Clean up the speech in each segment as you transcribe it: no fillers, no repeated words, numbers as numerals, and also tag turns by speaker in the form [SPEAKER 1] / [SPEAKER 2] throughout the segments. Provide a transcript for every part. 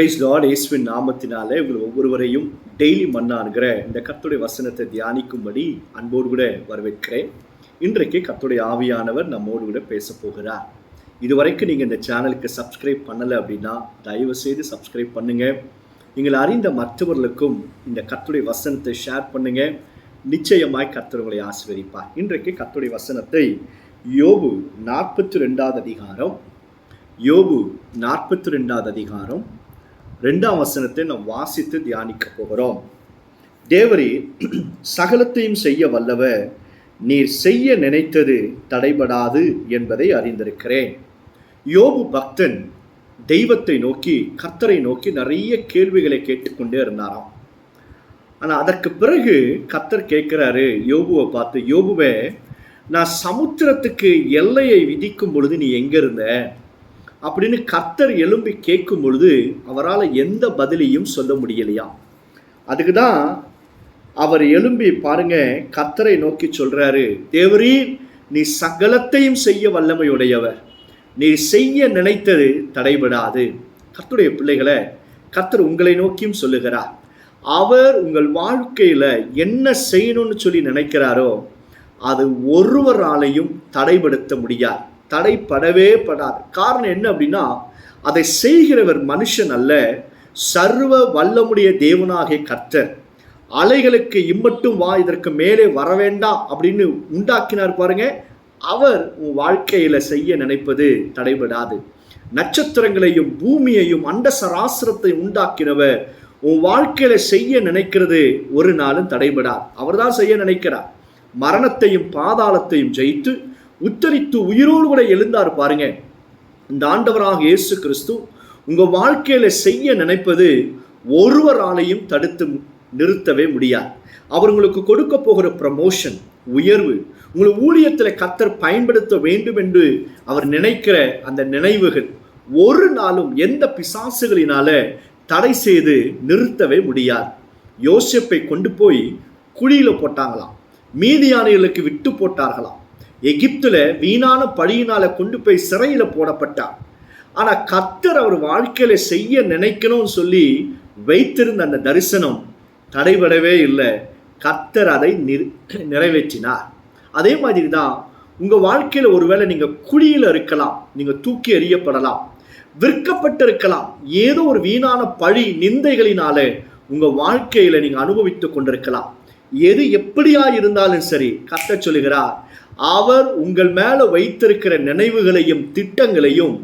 [SPEAKER 1] Price Lord. இயேசுவின் நாமத்தினாலே உங்கள் ஒவ்வொருவரையும் டெய்லி மன்னான்கிற இந்த கர்த்தருடைய வசனத்தை தியானிக்கும்படி அன்போடு கூட வரவேற்கிறேன். இன்றைக்கு கர்த்தருடைய ஆவியானவர் நம்மோடு கூட பேச போகிறார். இதுவரைக்கும் நீங்கள் இந்த சேனலுக்கு சப்ஸ்கிரைப் பண்ணலை அப்படின்னா தயவு செய்து சப்ஸ்கிரைப் பண்ணுங்கள். நீங்கள் அறிந்த மற்றவர்களுக்கும் இந்த கர்த்தருடைய வசனத்தை ஷேர் பண்ணுங்கள். நிச்சயமாய் கர்த்தர் உங்களை ஆசீர்வதிப்பார். இன்றைக்கு கர்த்தருடைய வசனத்தை யோபு 42வது அதிகாரம் 2ஆம் வசனத்தை நாம் வாசித்து தியானிக்க போகிறோம். தேவரீர் சகலத்தையும் செய்ய வல்லவர், நீர் செய்ய நினைத்தது தடைபடாது என்பதை அறிந்திருக்கிறேன். யோபு பக்தன் தெய்வத்தை நோக்கி, கர்த்தரை நோக்கி நிறைய கேள்விகளை கேட்டுக்கொண்டே இருந்தாராம். ஆனால் அதற்கு பிறகு கர்த்தர் கேட்கிறாரு யோபுவை பார்த்து, யோபுவே, நான் சமுத்திரத்துக்கு எல்லையை விதிக்கும் பொழுது நீ எங்க இருந்த அப்படின்னு கர்த்தர் எழும்பி கேட்கும் பொழுது அவரால் எந்த பதிலையும் சொல்ல முடியலையா. அதுக்கு தான் அவர் எழும்பி பாருங்க, கர்த்தரை நோக்கி சொல்றாரு, தேவரீர் நீ சகலத்தையும் செய்ய வல்லமையுடையவர், நீ செய்ய நினைத்தது தடைபடாது. கர்த்தருடைய பிள்ளைகளை கர்த்தர் உங்களை நோக்கியும் சொல்லுகிறார். அவர் உங்கள் வாழ்க்கையில என்ன செய்யணும்னு சொல்லி நினைக்கிறாரோ அது ஒருவராலையும் தடைபடுத்த முடியாது, தடைப்படவே படாது. காரணம் என்ன அப்படின்னா, அதை செய்கிறவர் மனுஷன் அல்ல, சர்வ வல்லமுடைய தேவனாகிய கர்த்தர். அலைகளுக்கு இம்மட்டும் வா, இதற்கு மேலே வர வேண்டாம் அப்படின்னு உண்டாக்கினார் பாருங்க. அவர் உன் வாழ்க்கையில செய்ய நினைப்பது தடைபடாது. நட்சத்திரங்களையும் பூமியையும் அண்ட சராசரத்தை உண்டாக்கினவர் உன் வாழ்க்கையில செய்ய நினைக்கிறது ஒரு நாளும் தடைபடாது. அவர் தான் செய்ய நினைக்கிறார். மரணத்தையும் பாதாளத்தையும் ஜெயித்து உத்தரித்து உயிரோடு கூட எழுந்தார் பாருங்க. இந்த ஆண்டவராக இயேசு கிறிஸ்து உங்க வாழ்க்கையில செய்ய நினைப்பது ஒருவராலையும் தடுத்து நிறுத்தவே முடியாது. அவர் உங்களுக்கு கொடுக்க போகிற ப்ரமோஷன், உயர்வு, உங்களை ஊழியத்தில் கர்த்தர் பயன்படுத்த வேண்டும் என்று அவர் நினைக்கிற அந்த நினைவுகள் ஒரு நாளும் எந்த பிசாசுகளினால தடை செய்து நிறுத்தவே முடியாது. யோசேப்பை கொண்டு போய் குழியில போட்டாங்களாம், மீதியானிகளுக்கு விட்டு போட்டார்களாம். எகிப்துல வீணான பழியினால கொண்டு போய் சிறையில போடப்பட்டார். ஆனா கர்த்தர் அவர் வாழ்க்கையில செய்ய நினைக்கணும்னு சொல்லி வைத்திருந்த அந்த தரிசனம் தடைபடவே இல்லை. கர்த்தர் அதை நிறைவேற்றினார். அதே மாதிரி தான் உங்க வாழ்க்கையில ஒருவேளை நீங்க குழியில இருக்கலாம், நீங்க தூக்கி எறியப்படலாம், விற்கப்பட்டிருக்கலாம், ஏதோ ஒரு வீணான பழி நிந்தைகளினால உங்க வாழ்க்கையில நீங்க அனுபவித்துக் கொண்டிருக்கலாம். எது எப்படியா இருந்தாலும் சரி, கர்த்தர் சொல்லுகிறார், அவர் உங்கள் மேல வைத்திருக்கிற நினைவுகளையும் திட்டங்களையும்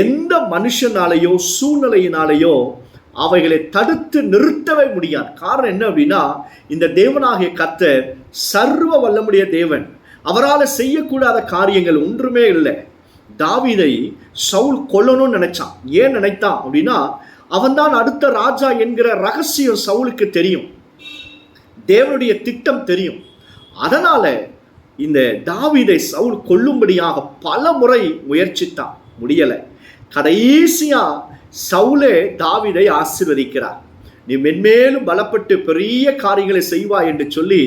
[SPEAKER 1] எந்த மனுஷனாலேயோ சூழ்நிலையினாலேயோ அவைகளை தடுத்து நிறுத்தவே முடியாது. காரணம் என்ன அப்படின்னா, இந்த தேவனாகிய கர்த்தர் சர்வ வல்லமுடைய தேவன். அவரால் செய்யக்கூடாத காரியங்கள் ஒன்றுமே இல்லை. தாவீதை சவுல் கொல்லணும்னு நினைச்சான். ஏன் நினைத்தான் அப்படின்னா, அவன்தான் அடுத்த ராஜா என்கிற ரகசியம் சவுலுக்கு தெரியும், தேவனுடைய திட்டம் தெரியும். அதனால இந்த தாவீதை சவுல் கொல்லும்படியாக பல முறை முயற்சித்தான், முடியலை. கடைசியா சவுலே தாவீதை ஆசீர்வதிக்கிறார். நீ மென்மேலும் பலப்பட்டு பெரிய காரியங்களை செய்வாய் என்று சொல்லி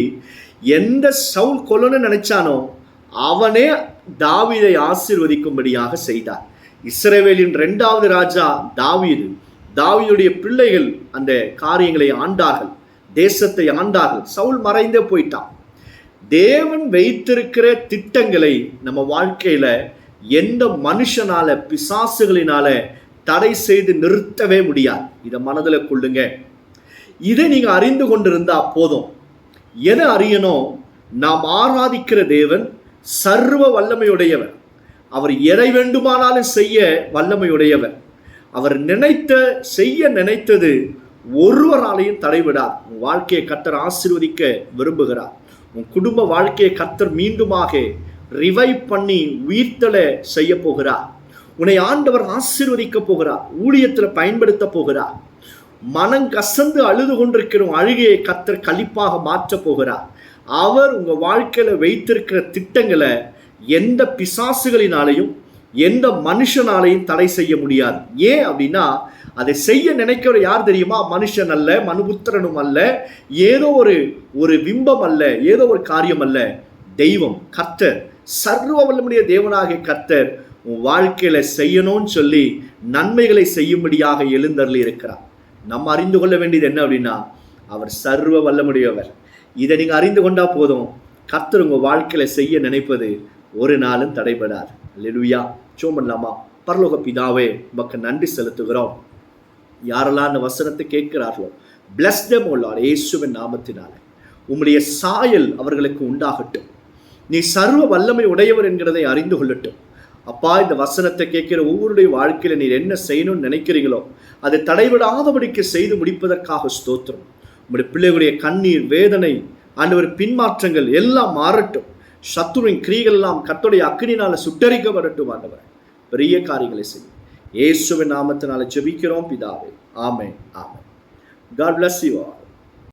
[SPEAKER 1] எந்த சவுல் கொல்லணும்னு நினைச்சானோ அவனே தாவீதை ஆசீர்வதிக்கும்படியாக செய்தார். இஸ்ரவேலின் 2வது ராஜா தாவீது. தாவீதுடைய பிள்ளைகள் அந்த காரியங்களை ஆண்டார்கள், தேசத்தை ஆண்டார்கள். சவுல் மறைந்தே போயிட்டான். தேவன் வைத்திருக்கிற திட்டங்களை நம்ம வாழ்க்கையில எந்த மனுஷனால பிசாசுகளினால தடை செய்து நிறுத்தவே முடியாது. இதை மனதில் கொள்ளுங்க. இதை நீங்க அறிந்து கொண்டிருந்தா போதும். எதை அறியணும்? நாம் ஆராதிக்கிற தேவன் சர்வ வல்லமையுடையவர். அவர் எதை வேண்டுமானாலும் செய்ய வல்லமையுடையவர். அவர் செய்ய நினைத்தது ஒருவராலையும் தடைவிடார். உன் வாழ்க்கையை கர்த்தர் ஆசீர்வதிக்க விரும்புகிறார். உன் குடும்ப வாழ்க்கையை கர்த்தர் மீண்டுமாக ரிவைவ் பண்ணி உயிர்த்தல செய்ய போகிறார். உன்னை ஆண்டவர் ஆசீர்வதிக்க போகிறார், ஊழியத்தில் பயன்படுத்த போகிறார். மனம் கசந்து அழுது கொண்டிருக்கிற அழுகையை கர்த்தர் களிப்பாக மாற்ற போகிறார். அவர் உங்க வாழ்க்கையில வைத்திருக்கிற திட்டங்களை எந்த பிசாசுகளினாலையும் எந்த மனுஷனாலையும் தடை செய்ய முடியாது. ஏன் அப்படின்னா, அதை செய்ய நினைக்கிற யார் தெரியுமா? மனுஷன் அல்ல, மனுபுத்திரனும் அல்ல, ஏதோ ஒரு பிம்பம் அல்ல, ஏதோ ஒரு காரியம் அல்ல, தெய்வம், கர்த்தர், சர்வ வல்லமுடைய தேவனாகிய கர்த்தர் உன் வாழ்க்கையில செய்யணும்னு சொல்லி நன்மைகளை செய்யும்படியாக எழுந்தருளி இருக்கிறார். நம்ம அறிந்து கொள்ள வேண்டியது என்ன அப்படின்னா, அவர் சர்வ வல்லமுடையவர். இதை நீங்க அறிந்து கொண்டா போதும், கர்த்தர் உங்க வாழ்க்கையில செய்ய நினைப்பது ஒரு நாளும் தடைபடாது. அல்லேலூயா. ஜெபம் பண்ணலாமா? பரலோக பிதாவே, உமக்கு நன்றி செலுத்துகிறோம். யாரெல்லாம் அந்த வசனத்தை கேட்கிறார்களோ, bless them O Lord, இயேசுவின் நாமத்தினாலே உம்முடைய சாயல் அவர்களுக்கு உண்டாகட்டும். நீ சர்வ வல்லமை உடையவர் என்கிறதை அறிந்து கொள்ளட்டும். அப்பா, இந்த வசனத்தை கேட்கிற ஒவ்வொருடைய வாழ்க்கையில நீர் என்ன செய்யணும்னு நினைக்கிறீங்களோ அதை தடைபடாதபடிக்கு செய்து முடிப்பதற்காக ஸ்தோத்திரம். உங்களுடைய பிள்ளைகளுடைய கண்ணீர், வேதனை, ஆண்டவர் பின்மாற்றங்கள் எல்லாம் மாறட்டும். சத்துருவின் கிரியைகள் எல்லாம் கர்த்தருடைய அக்கினியினால சுட்டரிக்கப்படட்டும். ஆண்டவர் பெரிய காரியங்களை செய்யும். இயேசுவின் நாமத்தினால ஜெபிக்கிறோம் பிதாவே. ஆமென். ஆமென். God bless you all.